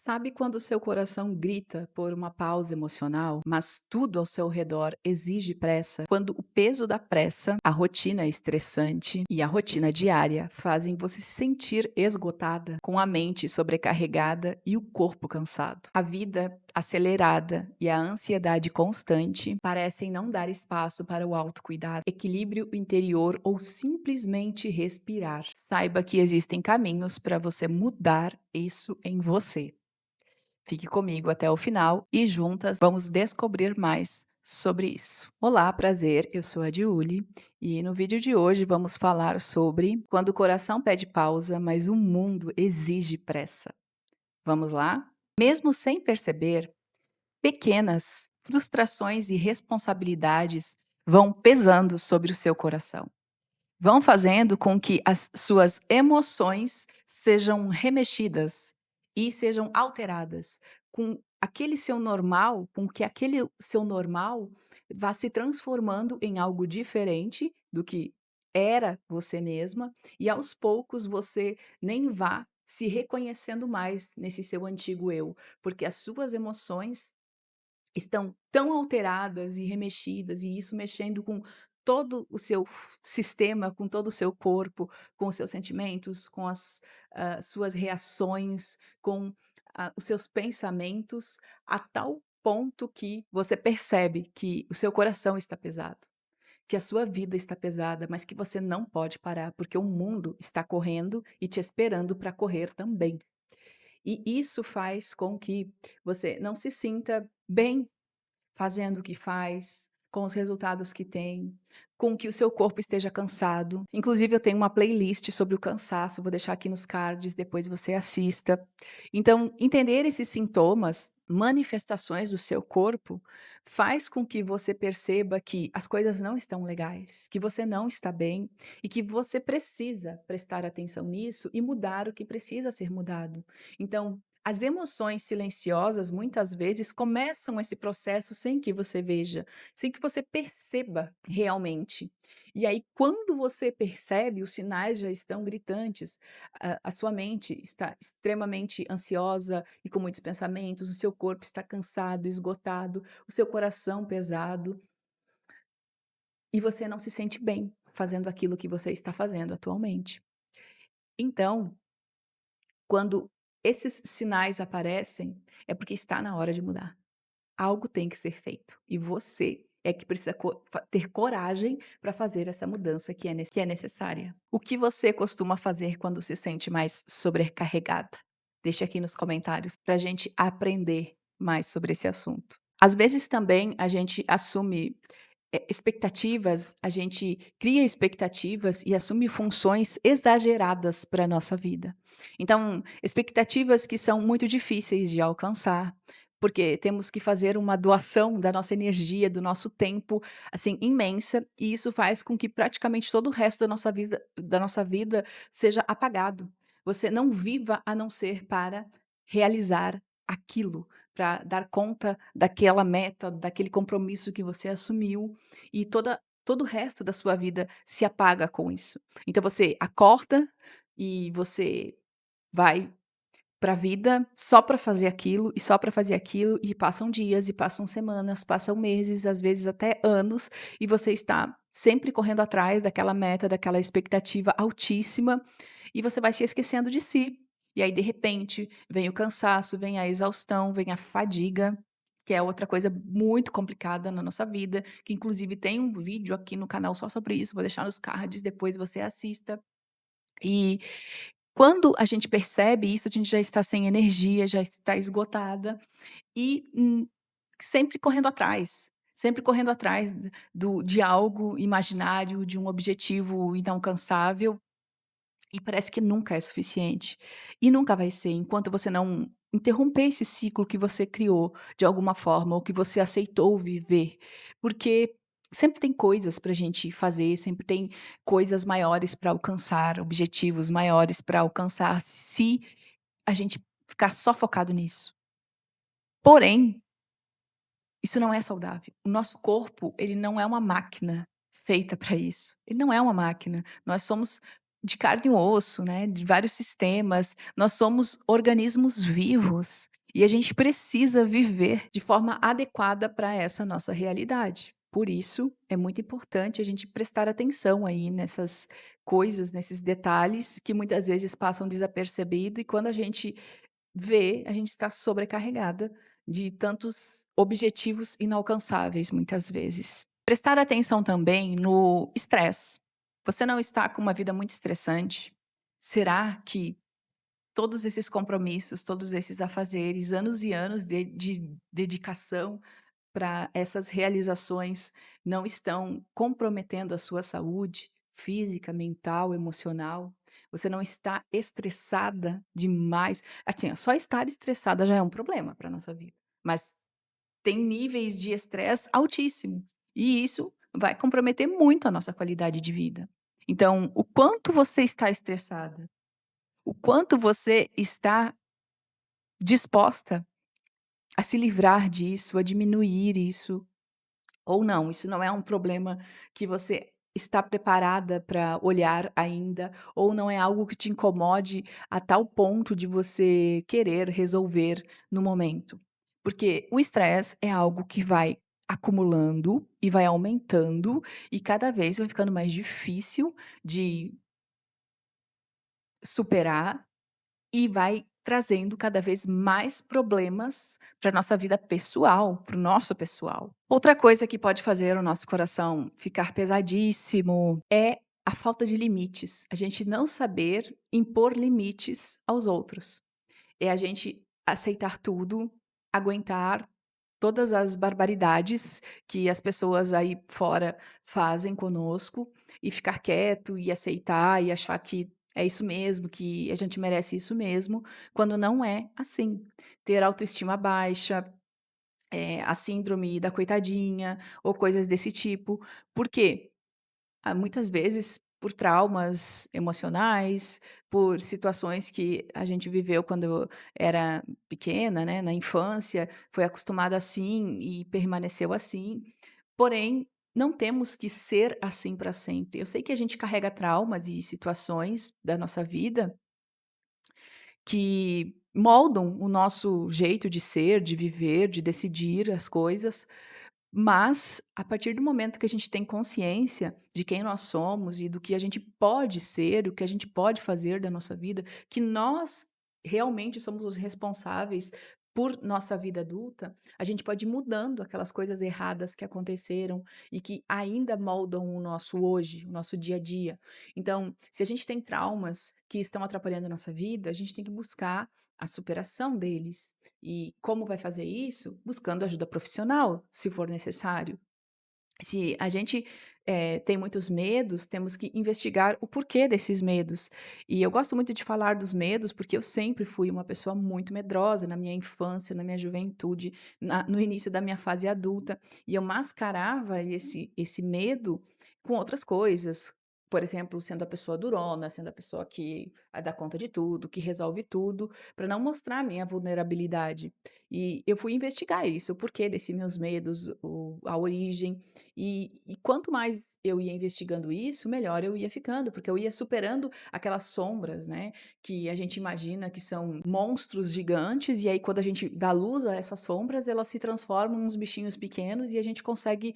Sabe quando o seu coração grita por uma pausa emocional, mas tudo ao seu redor exige pressa? Quando o peso da pressa, a rotina estressante e a rotina diária fazem você se sentir esgotada, com a mente sobrecarregada e o corpo cansado. A vida acelerada e a ansiedade constante parecem não dar espaço para o autocuidado, equilíbrio interior ou simplesmente respirar. Saiba que existem caminhos para você mudar isso em você. Fique comigo até o final e juntas vamos descobrir mais sobre isso. Olá, prazer, eu sou a Diuli e no vídeo de hoje vamos falar sobre quando o coração pede pausa, mas o mundo exige pressa. Vamos lá? Mesmo sem perceber, pequenas frustrações e responsabilidades vão pesando sobre o seu coração. Vão fazendo com que as suas emoções sejam remexidas e sejam alteradas, com que aquele seu normal vá se transformando em algo diferente do que era você mesma, e aos poucos você nem vá se reconhecendo mais nesse seu antigo eu, porque as suas emoções estão tão alteradas e remexidas, e isso mexendo com todo o seu sistema, com todo o seu corpo, com os seus sentimentos, com as, suas reações, com, os seus pensamentos, a tal ponto que você percebe que o seu coração está pesado, que a sua vida está pesada, mas que você não pode parar, porque o mundo está correndo e te esperando para correr também. E isso faz com que você não se sinta bem fazendo o que faz, com os resultados que tem, com que o seu corpo esteja cansado. Inclusive, eu tenho uma playlist sobre o cansaço, vou deixar aqui nos cards, depois você assista. Então, entender esses sintomas, manifestações do seu corpo, faz com que você perceba que as coisas não estão legais, que você não está bem e que você precisa prestar atenção nisso e mudar o que precisa ser mudado. Então, as emoções silenciosas, muitas vezes, começam esse processo sem que você veja, sem que você perceba realmente. E aí, quando você percebe, os sinais já estão gritantes, a sua mente está extremamente ansiosa e com muitos pensamentos, o seu corpo está cansado, esgotado, o seu coração pesado, e você não se sente bem fazendo aquilo que você está fazendo atualmente. Então, quando esses sinais aparecem, é porque está na hora de mudar. Algo tem que ser feito e você é que precisa ter coragem para fazer essa mudança que é necessária. O que você costuma fazer quando se sente mais sobrecarregada? Deixe aqui nos comentários para a gente aprender mais sobre esse assunto. Às vezes também a gente assume expectativas, a gente cria expectativas e assume funções exageradas para a nossa vida. Então, expectativas que são muito difíceis de alcançar, porque temos que fazer uma doação da nossa energia, do nosso tempo, assim, imensa, e isso faz com que praticamente todo o resto da nossa vida seja apagado. Você não viva a não ser para realizar aquilo, para dar conta daquela meta, daquele compromisso que você assumiu, e todo o resto da sua vida se apaga com isso. Então você acorda e você vai para a vida só para fazer aquilo, e só para fazer aquilo, e passam dias, e passam semanas, passam meses, às vezes até anos, e você está sempre correndo atrás daquela meta, daquela expectativa altíssima, e você vai se esquecendo de si. E aí, de repente, vem o cansaço, vem a exaustão, vem a fadiga, que é outra coisa muito complicada na nossa vida, que inclusive tem um vídeo aqui no canal só sobre isso, vou deixar nos cards, depois você assista. E quando a gente percebe isso, a gente já está sem energia, já está esgotada e, sempre correndo atrás de algo imaginário, de um objetivo inalcançável, e parece que nunca é suficiente. E nunca vai ser, enquanto você não interromper esse ciclo que você criou de alguma forma, ou que você aceitou viver. Porque sempre tem coisas pra gente fazer, sempre tem coisas maiores para alcançar, objetivos maiores para alcançar, se a gente ficar só focado nisso. Porém, isso não é saudável. O nosso corpo, ele não é uma máquina feita para isso. Ele não é uma máquina. Nós somos de carne e osso, né, de vários sistemas. Nós somos organismos vivos e a gente precisa viver de forma adequada para essa nossa realidade. Por isso, é muito importante a gente prestar atenção aí nessas coisas, nesses detalhes que muitas vezes passam desapercebido e quando a gente vê, a gente está sobrecarregada de tantos objetivos inalcançáveis, muitas vezes. Prestar atenção também no estresse. Você não está com uma vida muito estressante? Será que todos esses compromissos, todos esses afazeres, anos e anos de dedicação para essas realizações não estão comprometendo a sua saúde física, mental, emocional? Você não está estressada demais? Assim, ó, só estar estressada já é um problema para nossa vida, mas tem níveis de estresse altíssimo, e isso vai comprometer muito a nossa qualidade de vida. Então, o quanto você está estressada, o quanto você está disposta a se livrar disso, a diminuir isso, ou não, isso não é um problema que você está preparada para olhar ainda, ou não é algo que te incomode a tal ponto de você querer resolver no momento. Porque o estresse é algo que vai acumulando e vai aumentando, e cada vez vai ficando mais difícil de superar e vai trazendo cada vez mais problemas para nossa vida pessoal, para o nosso pessoal. Outra coisa que pode fazer o nosso coração ficar pesadíssimo é a falta de limites. A gente não saber impor limites aos outros. É a gente aceitar tudo, aguentar todas as barbaridades que as pessoas aí fora fazem conosco e ficar quieto e aceitar e achar que é isso mesmo, que a gente merece isso mesmo, quando não é assim. Ter autoestima baixa, a síndrome da coitadinha ou coisas desse tipo. Por quê? Muitas vezes por traumas emocionais, por situações que a gente viveu quando era pequena, né, na infância, foi acostumada assim e permaneceu assim. Porém, não temos que ser assim para sempre. Eu sei que a gente carrega traumas e situações da nossa vida que moldam o nosso jeito de ser, de viver, de decidir as coisas, mas, a partir do momento que a gente tem consciência de quem nós somos e do que a gente pode ser, o que a gente pode fazer da nossa vida, que nós realmente somos os responsáveis por nossa vida adulta, a gente pode ir mudando aquelas coisas erradas que aconteceram e que ainda moldam o nosso hoje, o nosso dia a dia. Então, se a gente tem traumas que estão atrapalhando a nossa vida, a gente tem que buscar a superação deles. E como vai fazer isso? Buscando ajuda profissional, se for necessário. Se a gente, tem muitos medos, temos que investigar o porquê desses medos. E eu gosto muito de falar dos medos, porque eu sempre fui uma pessoa muito medrosa na minha infância, na minha juventude, no início da minha fase adulta, e eu mascarava esse medo com outras coisas. Por exemplo, sendo a pessoa durona, sendo a pessoa que dá conta de tudo, que resolve tudo, para não mostrar a minha vulnerabilidade. E eu fui investigar isso, o porquê desses meus medos, a origem, e quanto mais eu ia investigando isso, melhor eu ia ficando, porque eu ia superando aquelas sombras, né, que a gente imagina que são monstros gigantes, e aí quando a gente dá luz a essas sombras, elas se transformam em uns bichinhos pequenos e a gente consegue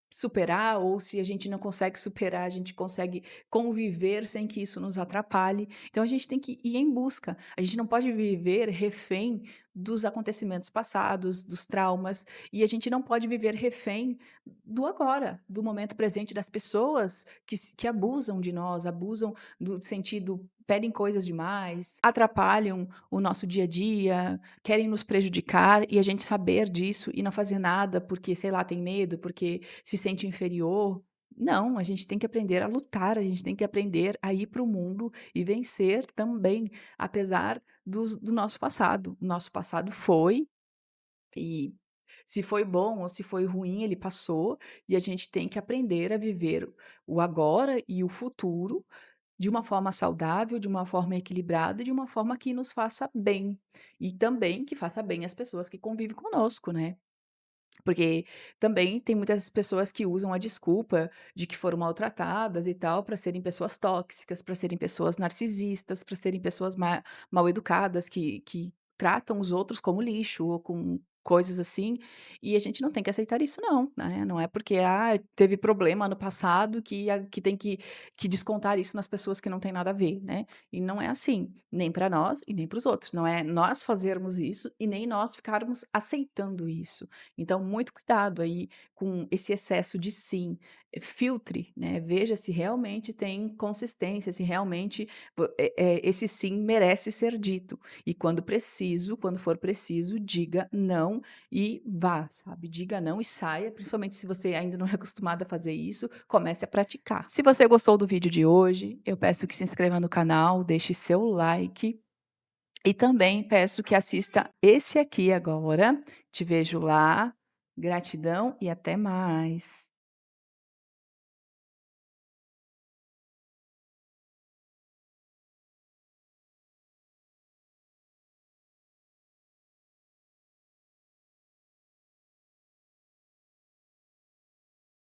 superar, ou se a gente não consegue superar, a gente consegue conviver sem que isso nos atrapalhe. Então a gente tem que ir em busca. A gente não pode viver refém dos acontecimentos passados, dos traumas, e a gente não pode viver refém do agora, do momento presente, das pessoas que abusam de nós, abusam do sentido, pedem coisas demais, atrapalham o nosso dia a dia, querem nos prejudicar e a gente saber disso e não fazer nada porque, sei lá, tem medo, porque se sente inferior. Não, a gente tem que aprender a lutar, a gente tem que aprender a ir para o mundo e vencer também, apesar do nosso passado. O nosso passado foi, e se foi bom ou se foi ruim, ele passou, e a gente tem que aprender a viver o agora e o futuro de uma forma saudável, de uma forma equilibrada, de uma forma que nos faça bem. E também que faça bem às pessoas que convivem conosco, né? Porque também tem muitas pessoas que usam a desculpa de que foram maltratadas e tal, para serem pessoas tóxicas, para serem pessoas narcisistas, para serem pessoas mal educadas, que tratam os outros como lixo ou com coisas assim, e a gente não tem que aceitar isso não, né, não é porque, teve problema no passado que tem que descontar isso nas pessoas que não têm nada a ver, né, e não é assim, nem para nós e nem para os outros, não é nós fazermos isso e nem nós ficarmos aceitando isso. Então, muito cuidado aí com esse excesso de sim. Filtre, né, veja se realmente tem consistência, se realmente esse sim merece ser dito. E quando for preciso, diga não e vá, sabe? Diga não e saia, principalmente se você ainda não é acostumado a fazer isso, comece a praticar. Se você gostou do vídeo de hoje, eu peço que se inscreva no canal, deixe seu like e também peço que assista esse aqui agora. Te vejo lá. Gratidão e até mais.